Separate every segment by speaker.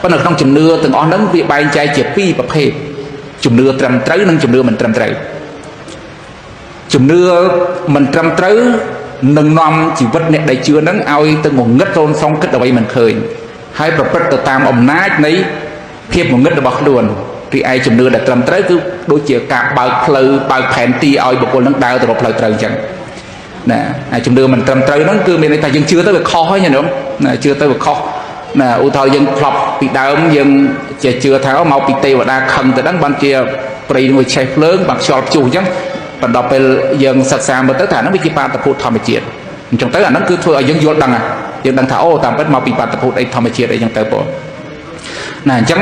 Speaker 1: ប៉ុន្តែក្នុងជំនឿទាំងអស់ហ្នឹងវាបែងចែកជាពីរប្រភេទជំនឿត្រឹមត្រូវនិងជំនឿមិនត្រឹមត្រូវជំនឿមិនត្រឹមត្រូវនឹងនាំជីវិតអ្នកដែលជឿហ្នឹងឲ្យទៅងងឹតរោនសងគិតអ្វីមិនឃើញហើយប្រព្រឹត្តទៅតាមអំណាចនៃភាពងងឹតរបស់ខ្លួនរីឯជំនឿដែលត្រឹមត្រូវគឺដូចជាការបើកផ្លូវបើកផែនទីឲ្យបុគ្គលនឹងដើរទៅរកផ្លូវត្រូវអញ្ចឹងណាហើយជំនឿមិនត្រឹមត្រូវហ្នឹងគឺមានន័យថាយើងជឿទៅវាខុសហើយញ៉ឹងណាជឿទៅវាខុសណាឧទាហរណ៍យើងធ្លាប់ពីដើមយើងជាជឿថាមកពីទេវតាខឹងទៅហ្នឹងបានជាព្រៃមួយឆេះភ្លើងបានខ្យល់ព្យុះអញ្ចឹងបន្ទាប់ពេលយើងសិក្សាមើលទៅថាហ្នឹងវាជាបាតុភូតធម្មជាតិអញ្ចឹងទៅអាហ្នឹងគឺធ្វើឲ្យយើងយល់ដឹងយើងដឹងថាអូតាមពិតមកពីបាតុភូតអីធម្មជាតិអីអញ្ចឹងទៅបងណាអញ្ចឹង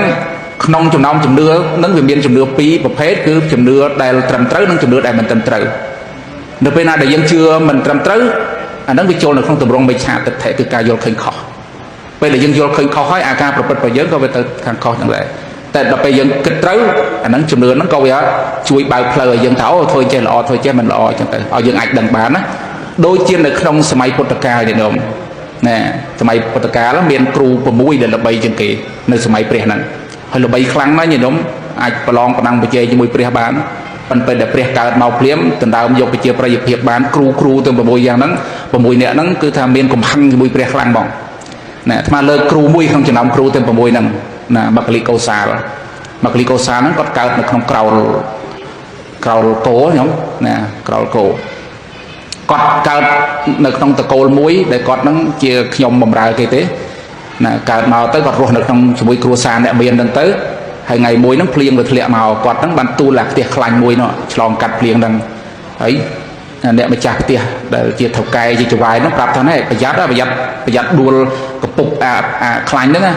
Speaker 1: ក្នុងចំណោមជំនឿនឹងវាមានជំនឿពីរប្រភេទគឺជំនឿដែលត្រឹមត្រូវនិងជំនឿដែលមិនត្រឹមត្រូវនៅពេលណាដែលយើងជឿមិនត្រឹមត្រូវអានឹងវាចូលនៅក្នុងទម្រង់មិច្ឆាទិដ្ឋិគឺការយល់ឃើញខុសពេលដែលយើងយល់ឃើញខុសហើយអាការប្រព្រឹត្តរបស់យើងក៏វាទៅខាងខុសហ្នឹងដែរតែដល់ពេលយើងគិតត្រូវអានឹងជំនឿហ្នឹងក៏វាជួយបើកផ្លូវឲ្យយើងថាអូធ្វើចេះល្អធ្វើចេះមិនល្អអញ្ចឹងទៅឲ្យយើងអាចដឹងបានណាដូចជានៅក្នុងសម័យពុទ្ធកាលនេះនោះណាសម័យពុទ្ធកាលមានគ្រូ6ដែលល្បីជាងគេនៅសម័យព្រះហ្នឹងហើយល្បីខ្លាំងណាស់ញញោមអាចប្រឡងប្រដាំងប្រជែងជាមួយព្រះបានប៉ុន្តែដែលព្រះកើតមកភ្លាមដណ្ដើមយកប្រជាប្រិយភាពបានគ្រូទាំង6យ៉ាងហ្នឹង6នាក់ហ្នឹងគឺថាមានកំហឹងជាមួយព្រះខ្លាំងហ្មងណាអាត្មាលើកគ្រូមួយក្នុងចំណោមគ្រូទាំង6ហ្នឹងណាមកលីកោសាលហ្នឹងគាត់កើតនៅក្នុងក្រោលគោញោមណាក្រោលគោគាត់កើតនៅក្នុងតកូលមួយដែលគាត់ហ្នឹងជាខ្ញុំបម្រើគេទេណាកើតមកទៅគាត់រស់នៅក្នុងជាមួយគ្រួសារអ្នកមានហ្នឹងទៅហើយថ្ងៃមួយហ្នឹងភ្លៀងវាធ្លាក់មកគាត់ហ្នឹងបានទូលអាផ្ទះខ្លាញ់មួយនោះឆ្លងកាត់ភ្លៀងហ្នឹងហើយអ្នកម្ចាស់ផ្ទះដែលជាថៅកែជាចវាយហ្នឹងប្រាប់ថាណែប្រយ័ត្នដួលកពុកអាខ្លាញ់ហ្នឹងណា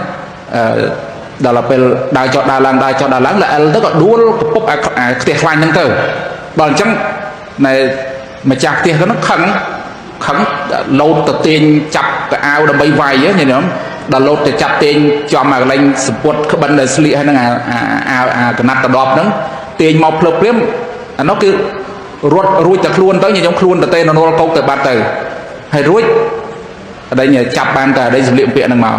Speaker 1: ដល់ពេលដើរចុះដើរឡើងល្អិលទៅក៏ដួលកពុកអាផ្ទះខ្លាញ់ហ្នឹងទៅបើអញ្ចឹងណែម្ចាស់ផ្ទះហ្នឹងខឹងលោតទៅទាញចាប់កៅអៅដើម្បីវាយញញោមដល់លោតទៅចាប់ទាញចំអាកន្លែងសពុតក្បិនដែលស្លៀកហើយហ្នឹងអាកណាត់ដដប់ហ្នឹងទាញមកភ្លឹបព្រាមអានោះគឺរត់រួចតែខ្លួនទៅញញោមខ្លួនទៅទេនរលកោកទៅបាត់ទៅហើយរួចអីចាប់បានតែអីសម្លៀកបំពាក់ហ្នឹងមក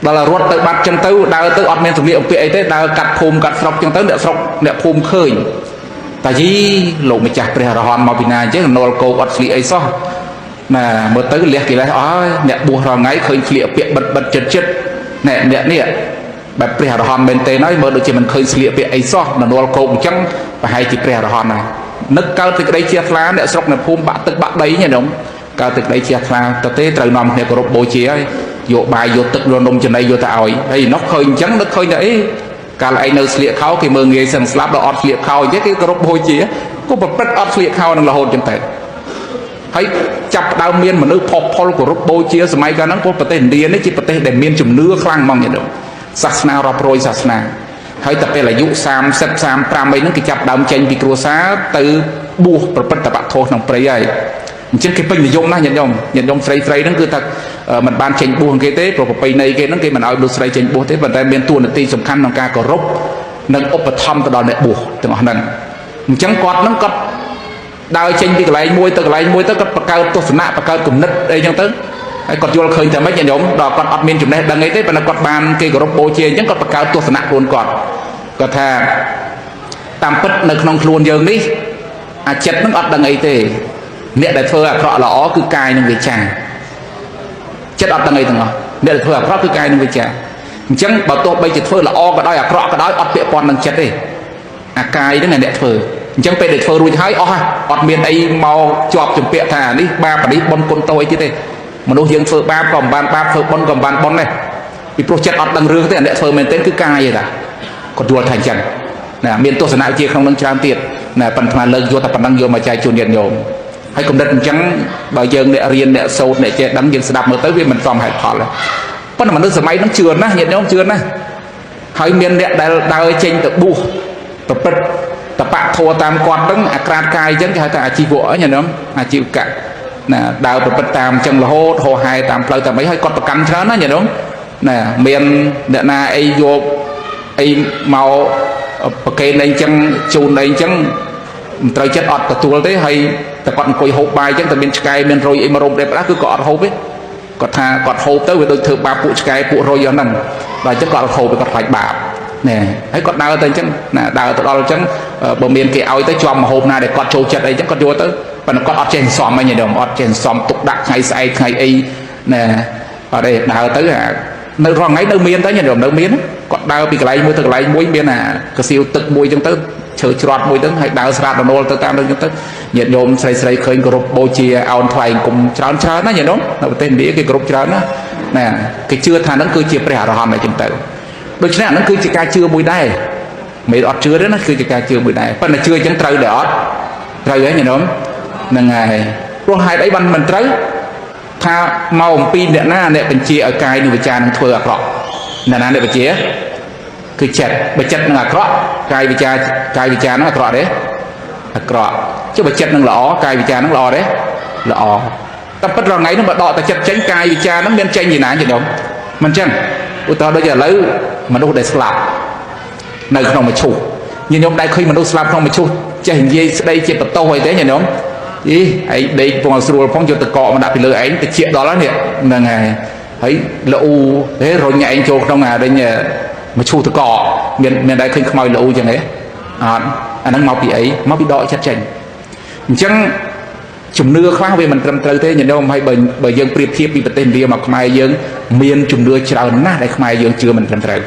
Speaker 1: ដល់រត់ទៅបាត់ចឹងទៅដើរទៅអត់មានសម្លៀកបំពាក់អីទេដើរកាត់ភូមិកាត់ស្រុកចឹងទៅអ្នកស្រុកអ្នកភូមិឃើញតាយីលោកម្ចាស់ព្រះអរហន្តមកពីណាអញ្ចឹងនរលកោកអត់ស្លៀកអីសោះណាមើលទៅលះកិលេសអស់អ្នកបួសរាល់ថ្ងៃឃើញស្លៀកពាក់បិទចិត្តអ្នកនេះបែបព្រះអរហន្តមែនទេហើយមើលដូចជាមិនឃើញស្លៀកពាក់អីសោះនរលកោកអញ្ចឹងប្រហែលជាព្រះអរហន្តហើយនឹកកើតទឹកដីជ្រះថ្លាអ្នកស្រុកនៅភូមិបាក់ទឹកបាក់ដីញ៉ឹងកើតទឹកដីជ្រះថ្លាទៅទេត្រូវនាំគ្នាគោរពបូជាហើយយកបាយយកទឹកយកនំចំណីយកទៅឲ្យហើយនោះឃើញអញ្ចឹងនឹកឃើញថាអីកាលឯងនៅស្លៀកខោគេមើលងាយសឹងស្លាប់ដល់អត់ស្លៀកខោអញ្ចឹងគេគោរពបូជាក៏ប្រព្រឹត្តអត់ស្លៀកខោនឹងរហូតអញ្ចឹងទៅហើយចាប់ដើមមានមនុស្សផលគោរពបូជាសម័យកាលហ្នឹងប្រទេសឥណ្ឌានេះជាប្រទេសដែលមានជំនឿខ្លាំងហ្មងញ៉ឹងសាសនារាប់រយសាសនាហើយតែពេលអាយុ30 35អីហ្នឹងគេចាប់ដើមចេញពីគ្រួសារទៅបួសប្រព្រឹត្តបទធម៌ក្នុងព្រៃហើយអញ្ចឹងគេពេញនិយមណាស់ញាតិញោមស្រីហ្នឹងគឺថាមិនបានចេញបួសគេទេព្រោះប្រពៃណីគេហ្នឹងគេមិនឲ្យមនុស្សស្រីចេញបួសទេប៉ុន្តែមានតួនាទីសំខាន់ក្នុងការគោរពនិងឧបត្ថម្ភទៅដល់អ្នកបួសទាំងអស់ហ្នឹងអញ្ចឹងគាត់ដើរចេញពីកន្លែងមួយទៅកន្លែងមួយទៅគាត់បង្កើតទស្សនៈបង្កើតគំនិតអីចឹងទៅហើយគាត់យល់ឃើញតែម៉េចញោមដល់គាត់អត់មានចំណេះដឹងអីទេប៉ុន្តែគាត់បានគេគោរពបូជាអញ្ចឹងគាត់បង្កើតទស្សនៈខ្លួនគាត់ថាតាមពិតនៅក្នុងខ្លួនយើងនេះអាចិត្តនឹងអត់ដឹងអីទេអ្នកដែលធ្វើអាក្រក់ល្អគឺកាយនិងវាចាចិត្តអត់ដឹងអីទាំងអស់អ្នកដែលធ្វើអាក្រក់គឺកាយនិងវាចាអញ្ចឹងបើទោះបីជាធ្វើល្អក៏ដោយអាក្រក់ក៏ដោយអត់ពាក់ព័ន្ធនឹងចិត្តទេអាកាយហ្នឹងអ្នកធ្វើអញ្ចឹងពេលដែលធ្វើរួចហើយអស់អត់មានអីមកជាប់ជំពាក់ថានេះបាបនេះបុណ្យគុណតូចអីទៀតទេមនុស្សយើងធ្វើបាបក៏មិនបានបាបធ្វើបុណ្យក៏មិនបានបុណ្យដែរពីព្រោះចិត្តអត់ដឹងរឿងទេអ្នកធ្វើមែនទេគឺកាយទេតាគាត់យល់ថាអញ្ចឹងណាមានទស្សនៈវិជ្ជាក្នុងនឹងច្រើនទៀតណាប៉ុន្តែលើកយកតែប៉ុណ្ណឹងយកមកចែកជូនញាតិញោមហើយគំនិតអញ្ចឹងបើយើងអ្នករៀនអ្នកសូត្រអ្នកចេះដឹងយើងស្ដាប់មើលទៅវាមិនសមហេតុផលទេប៉ុន្តែមនុស្សសម័យហ្នឹងជឿណាស់ញាតិញោមជឿណាស់ហើយមានអ្នកដែលដើរចេញទៅបួសប្រព្រឹត្តតបៈធัวតាមគាត់ហ្នឹងអាក្រាតកាយអញ្ចឹងគេហៅថាអាជីវៈញាតិញោមអាជីវកៈណាដើរប្រព្រឹត្តតាមអញ្ចឹងរហូតហោហែតាមផ្លូវតាមអីហើយគាត់ប្រកាន់ច្រើនណាញាតិញោមណាមានអ្នកណាអីយកអីមកប្រកេនអីអញ្ចឹងជូនអីអញ្ចឹងមិនត្រូវចិត្តអត់ទទួលទេហើយតែគាត់អង្គុយហូបបាយអញ្ចឹងតែមានឆ្កែមានរុយអីមករោមដែរផ្ដាស់គឺក៏អត់ហូបទេ គាត់ថាគាត់ហូបទៅវាដូចធ្វើបាបពួកឆ្កែពួករយហ្នឹងដល់អញ្ចឹងគាត់ហូបទៅគាត់ខ្លាចបាបណែហើយគាត់ដើរទៅអញ្ចឹងណាដើរទៅដល់អញ្ចឹងបើមានគេឲ្យទៅជាប់មហូបណាដែលគាត់ចូលចិត្តអីអញ្ចឹងគាត់យកទៅប៉ុន្តែគាត់អត់ចេះសំអីទេអត់ចេះសំទុកដាក់ថ្ងៃស្អែកថ្ងៃអីណែអត់ទេដើរទៅនៅរងថ្ងៃនៅមានទៅញ៉ាំនៅមានគាត់ដើរពីកន្លែងមួយទៅកន្លែងមួយមានអាកសៀវទឹកមួយអញ្ចឹងទៅឈើច្រត់មួយទៅហើយដើរស្រាតរនល់ទៅតាមនឹងអញ្ចឹងទៅញាតិញោមស្រីស្រីឃើញគោរពបូជាអោនថ្វាយគុំច្រើនណាញាតិញោមនៅប្រទេសឥណ្ឌាគេគោរពច្រើនណាណាគេជឿថាហ្នឹងគឺជាព្រះអរហន្តអញ្ចឹងទៅដូច្នេះអាហ្នឹងគឺជាការជឿមួយដែរមិនអត់ជឿទេណាគឺជាការជឿមួយដែរប៉ុន្តែជឿអញ្ចឹងត្រូវដែរអត់ត្រូវហើយញាតិញោមហ្នឹងហើយព្រោះហេតុអីបានមិនត្រូវថាមកអំពីអ្នកណាអ្នកបញ្ជាឲ្យកាយនិងវិចារនឹងធ្វើអាក្រក់អ្នកណាអ្នកបញ្ជាគឺចិត្តបើចិត្តនឹងអាក្រក់កាយវិចារនឹងអាក្រក់ទេអាក្រក់ចុះបើចិត្តនឹងល្អកាយវិចារនឹងល្អទេល្អតែពិតរាល់ថ្ងៃហ្នឹងបើដកតែចិត្តចេញកាយវិចារនឹងមានចេញពីណាទេញោមមិនចឹងឧទាហរណ៍ដូចឥឡូវមនុស្សដែលស្លាប់នៅក្នុងមឈូសញញោមដែរឃើញមនុស្សស្លាប់ក្នុងមឈូសចេះនិយាយស្ដីជាបន្ទោសអីទេញញោមអីឯងដេកពងស្រួលផងយកតកកមកដាក់ពីលើឯងទៅជាដល់ហ្នឹងហ្នឹងហើយល្អូហេរុញឯងចូលក្នុងអារិញមកឈូសតកមានដែរឃើញខ្មោចល្អូចឹងទេអត់អាហ្នឹងមកពីអីមកពីដកចិត្តចេញអញ្ចឹងជំនឿខ្លះវាមិនត្រឹមត្រូវទេញាតិញោមហើយបើយើងប្រៀបធៀបពីប្រទេសឥណ្ឌាមកខ្មែរយើងមានជំនឿច្រើនណាស់ដែលខ្មែរយើងជឿមិនត្រឹមត្រូវ